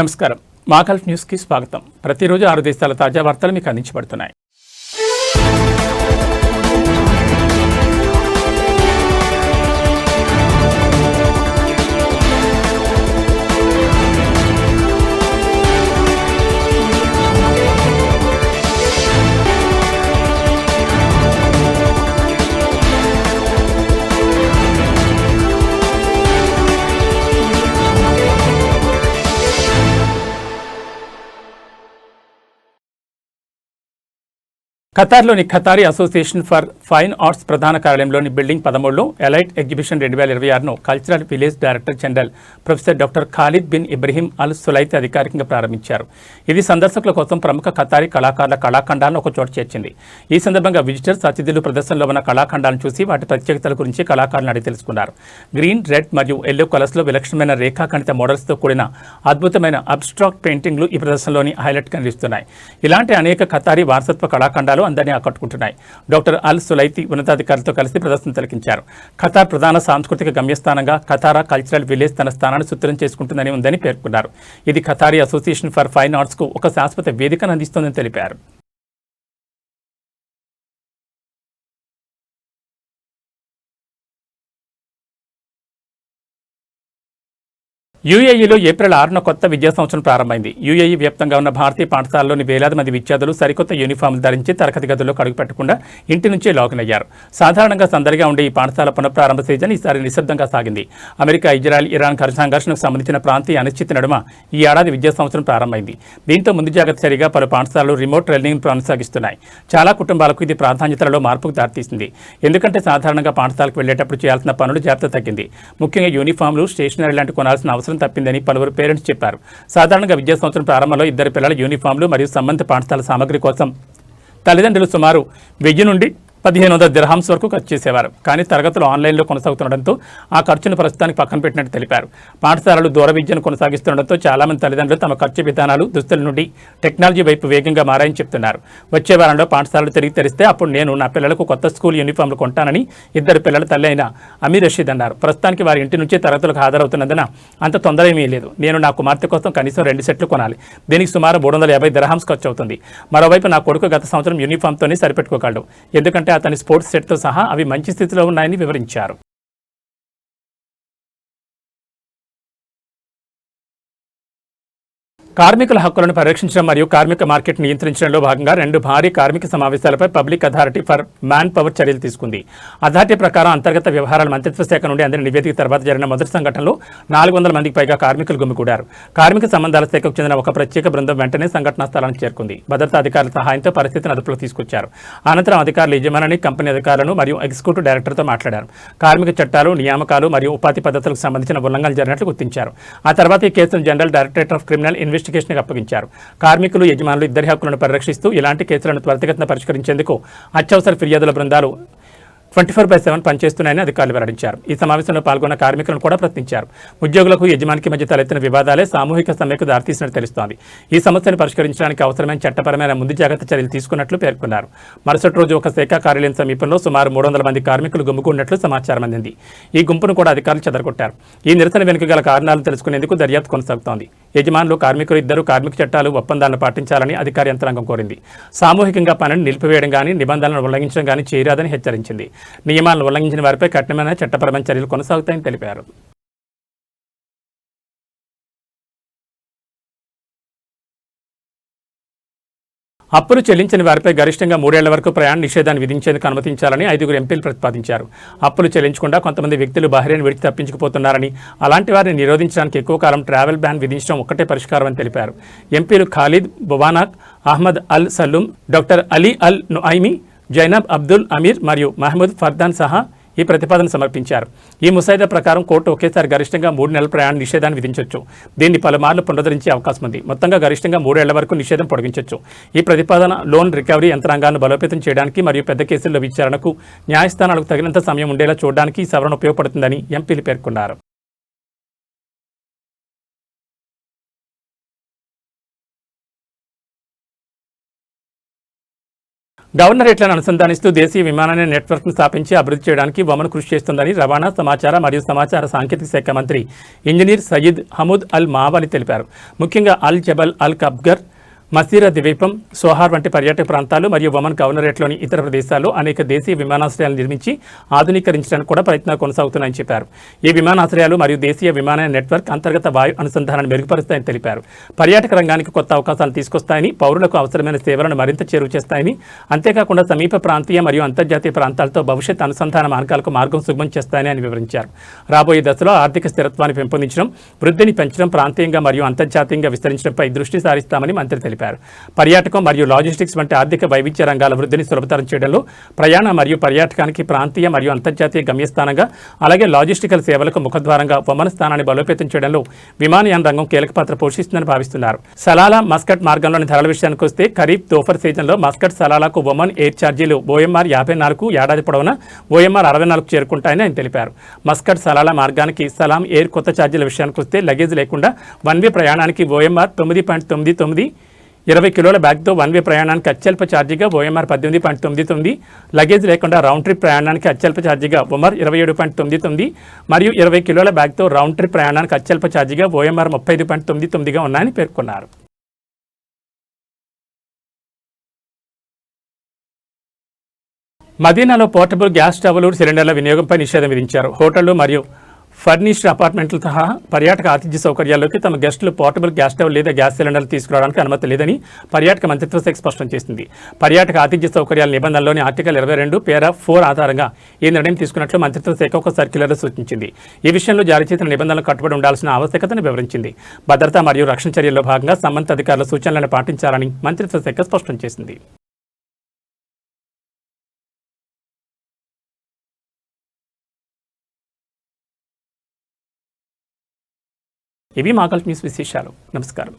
నమస్కారం. మా గల్ఫ్ న్యూస్కి స్వాగతం. ప్రతిరోజు 6 దేశాల తాజా వార్తలు మీకు అందించబడుతున్నాయి. ఖతార్లోని Qatari association for fine arts ప్రధాన కార్యాలయంలోని బిల్డింగ్ 13లో ఎలైట్ ఎగ్జిబిషన్ 2026ను cultural village director general professor doctor Khalid bin Ibrahim Al Sulaiti అధికారికంగా ప్రారంభించారు. ఇది సందర్శకుల కోసం ప్రముఖ ఖతారీ కళాకారుల కళాఖండాలను ఒక చోట చేర్చింది. ఈ సందర్భంగా విజిటర్స్ అతిథులు ప్రదర్శనలో ఉన్న కళాఖండాలను చూసి వాటి ప్రత్యేకతల గురించి కళాకారులను అడిగి తెలుసుకున్నారు. గ్రీన్, రెడ్ మరియు ఎల్లో కలర్స్లో విలక్షణమైన రేఖాఖండిత మోడల్స్తో కూడిన అద్భుతమైన అబ్స్ట్రాక్ట్ పెయింటింగ్లు ఈ ప్రదర్శనలోని హైలైట్గా నిలుస్తున్నాయి. ఇలాంటి అనేక ఖతారీ వారసత్వ కళాఖండాలు అందరినీ ఆకట్టుకుంటున్నాయి. డాక్టర్ అల్ సులైతి ఉన్నతాధికారులతో కలిసి ప్రదర్శన తిలకించారు. ఖతార్ ప్రధాన సాంస్కృతిక గమ్యస్థానంగా ఖతారా కల్చరల్ విలేజ్ తన స్థానాన్ని సుస్థిరం చేసుకుంటుందని ఉందని పేర్కొన్నారు. ఇది ఖతారీ అసోసియేషన్ ఫర్ ఫైన్ ఆర్ట్స్కు ఒక శాశ్వత వేదికను అందిస్తోందని తెలిపారు. యూఏఈలో ఏప్రిల్ 6న కొత్త విద్యా సంవత్సరం ప్రారంభమైంది. యూఏఈ వ్యాప్తంగా ఉన్న భారతీయ పాఠశాలలోని వేలాది మంది విద్యార్థులు సరికొత్త యూనిఫామ్లు ధరించి తరగతి గదుల్లోకి అడుగుపెట్టకుండా ఇంటి నుంచే లాగిన్ అయ్యారు. సాధారణంగా సందడిగా ఉండే ఈ పాఠశాల పునఃప్రారంభ సీజన్ ఈసారి నిశ్శబ్దంగా సాగింది. అమెరికా, ఇజ్రాయెల్, ఇరాన్ సంఘర్షణకు సంబంధించిన ప్రాంతీయ అనిశ్చితి నడుమ ఈ ఏడాది విద్యా సంవత్సరం ప్రారంభమైంది. దీంతో ముందు జాగ్రత్త చర్యగా పలు పాఠశాలలు రిమోట్ లెర్నింగ్ కొనసాగిస్తున్నాయి. చాలా కుటుంబాలకు ఇది ప్రాధాన్యతలలో మార్పుకు దారితీసింది. ఎందుకంటే సాధారణంగా పాఠశాలకు వెళ్లేటప్పుడు చేయాల్సిన పనులు జాగ్రత్త తగ్గింది. ముఖ్యంగా యూనిఫామ్లు, స్టేషనరీ లాంటి కొనాల్సిన అవసరం తప్పిందని పలువురు పేరెంట్స్ చెప్పారు. సాధారణంగా విద్యా సంవత్సరం ప్రారంభంలో ఇద్దరు పిల్లల యూనిఫామ్లు మరియు సంబంధిత పాఠశాల సామగ్రి కోసం తల్లిదండ్రులు సుమారు 1000 నుండి 1500 దిర్హామ్స్ వరకు ఖర్చు చేసేవారు. కానీ తరగతులు ఆన్లైన్లో కొనసాగుతుండటంతో ఆ ఖర్చును ప్రస్తుతానికి పక్కన పెట్టినట్టు తెలిపారు. పాఠశాలలు దూర విద్యను కొనసాగిస్తుండటంతో చాలామంది తల్లిదండ్రులు తమ ఖర్చు విధానాలు, దుస్తుల నుండి టెక్నాలజీ వైపు వేగంగా మారాయని చెప్తున్నారు. వచ్చే వారంలో పాఠశాలలు తిరిగి తెరిస్తే అప్పుడు నేను నా పిల్లలకు కొత్త స్కూల్ యూనిఫామ్లు కొంటానని ఇద్దరు పిల్లల తల్లి అయిన అమీర్ రషీద్ అన్నారు. ప్రస్తుతానికి వారి ఇంటి నుంచే తరగతులకు హాజరవుతున్నందున అంత తొందర ఏమీ లేదు. నేను నా కుమార్తె కోసం కనీసం 2 సెట్లు కొనాలి. దీనికి సుమారు 350 దిర్హామ్స్ ఖర్చు అవుతుంది. మరోవైపు నా కొడుకు గత సంవత్సరం యూనిఫామ్తోనే సరిపెట్టుకోగలడు. ఎందుకంటే అతని స్పోర్ట్స్ సెట్తో సహా అవి మంచి స్థితిలో ఉన్నాయని వివరించారు. కార్మికుల హక్కులను పరిరక్షించడం మరియు కార్మిక మార్కెట్ నియంత్రించడంలో భాగంగా 2 భారీ కార్మిక సమావేశాలపై public authority for manpower చర్యలు తీసుకుంది. అథారిటీ ప్రకారం అంతర్గత వ్యవహారాల మంత్రిత్వ శాఖ నుండి అందిన నివేదిక తర్వాత జరిగిన మొదటి సంఘటనలో 400 మందికి పైగా కార్మికులు గుమికూడారు. కార్మిక సంబంధాల శాఖకు చెందిన ఒక ప్రత్యేక బృందం వెంటనే సంఘటనా స్థలానికి చేరుకుంది. భద్రతా అధికారుల సహాయంతో పరిస్థితిని అదుపులోకి తీసుకొచ్చారు. అనంతరం అధికారులు యజమాని, కంపెనీ అధికారులను మరియు ఎగ్జిక్యూటివ్ డైరెక్టర్తో మాట్లాడారు. కార్మిక చట్టాలు, నియామకాలు మరియు ఉపాధి పద్ధతులకు సంబంధించిన ఉల్లంఘనలు జరిగినట్లు గుర్తించారు. ఆ తర్వాత ఈ కేసును జనరల్ డైరెక్టరేట్ ఆఫ్ క్రిమినల్ ఇన్వెస్టిగేషన్కి అప్పగించారు. కార్మికులు, యజమానులు ఇద్దరి హక్కులను పరిరక్షిస్తూ ఇలాంటి కేసులను త్వరితగతిన పరిష్కరించేందుకు అత్యవసర ఫిర్యాదుల బృందాలు 24/7 పనిచేస్తున్నాయని అధికారులు వెల్లడించారు. ఈ సమావేశంలో పాల్గొన్న కార్మికులను కూడా ప్రశ్నించారు. ఉద్యోగులకు, యజమానికి మధ్య తలెత్తిన వివాదాలే సామూహిక సమ్మెకు దారితీసినట్టు తెలుస్తోంది. ఈ సమస్యను పరిష్కరించడానికి అవసరమైన చట్టపరమైన ముందు జాగ్రత్త చర్యలు తీసుకున్నట్లు పేర్కొన్నారు. మరుసటి రోజు ఒక శాఖ కార్యాలయం సమీపంలో సుమారు 300 మంది కార్మికులు గుమికూడినట్లు సమాచారం అందింది. ఈ గుంపును కూడా అధికారులు చెదరగొట్టారు. ఈ నిరసన వెనుక గల కారణాలను తెలుసుకునేందుకు దర్యాప్తు కొనసాగుతోంది. యజమానులు, కార్మికులు ఇద్దరు కార్మిక చట్టాలు, ఒప్పందాలను పాటించాలని అధికార యంత్రాంగం కోరింది. సామూహికంగా పనిని నిలిపివేయడం కానీ, నిబంధనలను ఉల్లంఘించడం కానీ చేయరాదని హెచ్చరించింది. నియమాలను ఉల్లంఘించిన వారిపై కఠినమైన చట్టపరమైన చర్యలు కొనసాగుతాయని తెలిపారు. అప్పులు చెల్లించని వారిపై గరిష్టంగా 3 ఏళ్ల వరకు ప్రయాణ నిషేధాన్ని విధించేందుకు అనుమతించాలని 5 ఎంపీలు ప్రతిపాదించారు. అప్పులు చెల్లించకుండా కొంతమంది వ్యక్తులు బహ్రెయిన్ విడిచి తప్పించుకుపోతున్నారని, అలాంటి వారిని నిరోధించడానికి ఎక్కువ కాలం ట్రావెల్ బ్యాన్ విధించడం ఒక్కటే పరిష్కారం అని తెలిపారు. ఎంపీలు ఖాలిద్ బొవానాక్, అహ్మద్ అల్ సల్లూమ్, డాక్టర్ అలీ అల్ నుఐమి, జైనబ్ అబ్దుల్ అమీర్ మరియు మహమూద్ ఫర్దాన్ సహా ఈ ప్రతిపాదన సమర్పించారు. ఈ ముసాయిదా ప్రకారం కోర్టు ఒకేసారి గరిష్టంగా 3 నెలల ప్రయాణ నిషేధాన్ని విధించవచ్చు. దీన్ని పలుమార్లు పునరుద్ధరించే అవకాశం ఉంది. మొత్తంగా గరిష్టంగా 3 ఏళ్ల వరకు నిషేధం పొడిగించవచ్చు. ఈ ప్రతిపాదన లోన్ రికవరీ యంత్రాంగాలను బలోపేతం చేయడానికి మరియు పెద్ద కేసుల్లో విచారణకు న్యాయస్థానాలకు తగినంత సమయం ఉండేలా చూడడానికి ఈ సవరణ ఉపయోగపడుతుందని ఎంపీలు పేర్కొన్నారు. గవర్నరేట్లను అనుసంధానిస్తూ దేశీయ విమానయాన నెట్వర్క్ను స్థాపించి అభివృద్ధి చేయడానికి ఒమన్ కృషి చేస్తుందని రవాణా, సమాచార మరియు సమాచార సాంకేతిక శాఖ మంత్రి ఇంజనీర్ సయీద్ హమూద్ అల్ మావాలి తెలిపారు. ముఖ్యంగా అల్ జబల్ అల్ కబ్గర్, మసీరా ద్వీపం, సోహార్ వంటి పర్యాటక ప్రాంతాలు మరియు ఒమన్ గవర్నరేట్లోని ఇతర ప్రదేశాల్లో అనేక దేశీయ విమానాశ్రయాలు నిర్మించి ఆధునీకరించడానికి కూడా ప్రయత్నాలు కొనసాగుతున్నాయని చెప్పారు. ఈ విమానాశ్రయాలు మరియు దేశీయ విమానయాన నెట్వర్క్ అంతర్గత వాయు అనుసంధానాన్ని మెరుగుపరుస్తాయని తెలిపారు. పర్యాటక రంగానికి కొత్త అవకాశాలు తీసుకొస్తాయని, పౌరులకు అవసరమైన సేవలను మరింత చేరువ చేస్తాయని, అంతేకాకుండా సమీప ప్రాంతీయ మరియు అంతర్జాతీయ ప్రాంతాలతో భవిష్యత్ అనుసంధాన మార్గాలకు మార్గం సుగమం చేస్తాయని ఆయన వివరించారు. రాబోయే దశలో ఆర్థిక స్థిరత్వాన్ని పెంపొందించడం, వృద్ధిని పెంచడం, ప్రాంతీయంగా మరియు అంతర్జాతీయంగా విస్తరించడంపై దృష్టి సారిస్తామని మంత్రి తెలిపారు. పర్యాటకం మరియు లాజిస్టిక్స్ వంటి ఆర్థిక వైవిధ్య రంగాల వృద్ధిని సులభతరం చేయడంలో, ప్రయాణ మరియు పర్యాటకానికి ప్రాంతీయ మరియు అంతర్జాతీయ గమ్యస్థానంగా, అలాగే లాజిస్టికల్ సేవలకు ముఖద్వారంగా ఒమన్ స్థానాన్ని బలోపేతం చేయడంలో విమానయాన రంగం కీలక పాత్ర పోషిస్తుందని భావిస్తున్నారు. సలాలా మస్కట్ మార్గంలోని ధరల విషయానికి వస్తే ఖరీఫ్ దోఫర్ సీజన్లో మస్కట్ సలాలాకు ఒమన్ ఎయిర్ ఛార్జీలు ఓఎంఆర్ 54కు, ఏడాది పొడవునా ఓఎంఆర్ 64కు చేరుకుంటాయని ఆయన తెలిపారు. మస్కట్ సలాలా మార్గానికి సలాం ఎయిర్ కొత్త ఛార్జీల విషయానికి వస్తే లగేజ్ లేకుండా వన్ వే ప్రయాణానికి ఓఎంఆర్ 9.99, 20 కిలోల బ్యాగ్తో వన్ వే ప్రయాణానికి అత్యల్ప ఛార్జీగా ఓఎంఆర్ 18.99, లగేజ్ లేకుండా రౌండ్ ట్రిప్ ప్రయాణానికి అత్యల్ప ఛార్జీగా ఒమర్ 27.99 మరియు 20 కిలోల బ్యాగ్తో రౌండ్ ట్రిప్ ప్రయాణానికి అత్యల్ప ఛార్జీగా ఓఎంఆర్ 35.99గా ఉన్నాయని పేర్కొన్నారు. మదీనాలో పోర్టబుల్ గ్యాస్ స్టవ్లు, సిలిండర్ల వినియోగంపై నిషేధం విధించారు. హోటళ్లు మరియు ఫర్నిష్డ్ అపార్ట్మెంట్లు సహా పర్యాటక ఆతిథ్య సౌకర్యాల్లోకి తమ గెస్టులు పోర్టబుల్ గ్యాస్ స్టవ్ లేదా గ్యాస్ సిలిండర్లు తీసుకురావడానికి అనుమతి లేదని పర్యాటక మంత్రిత్వ శాఖ స్పష్టం చేసింది. పర్యాటక ఆతిథ్య సౌకర్యాల నిబంధనలోని ఆర్టికల్ 22 పేరా 4 ఆధారంగా ఈ నిర్ణయం తీసుకున్నట్లు మంత్రిత్వ శాఖ ఒక సర్క్యులర్లో సూచించింది. ఈ విషయంలో జారీ చేసిన నిబంధనలకు కట్టుబడి ఉండాల్సిన ఆవశ్యకతను వివరించింది. భద్రత మరియు రక్షణ చర్యల్లో భాగంగా సంబంధిత అధికారుల సూచనలను పాటించాలని మంత్రిత్వ శాఖ స్పష్టం చేసింది. ఇవి మా కల్ట్ న్యూస్ విశేషాలు. నమస్కారం.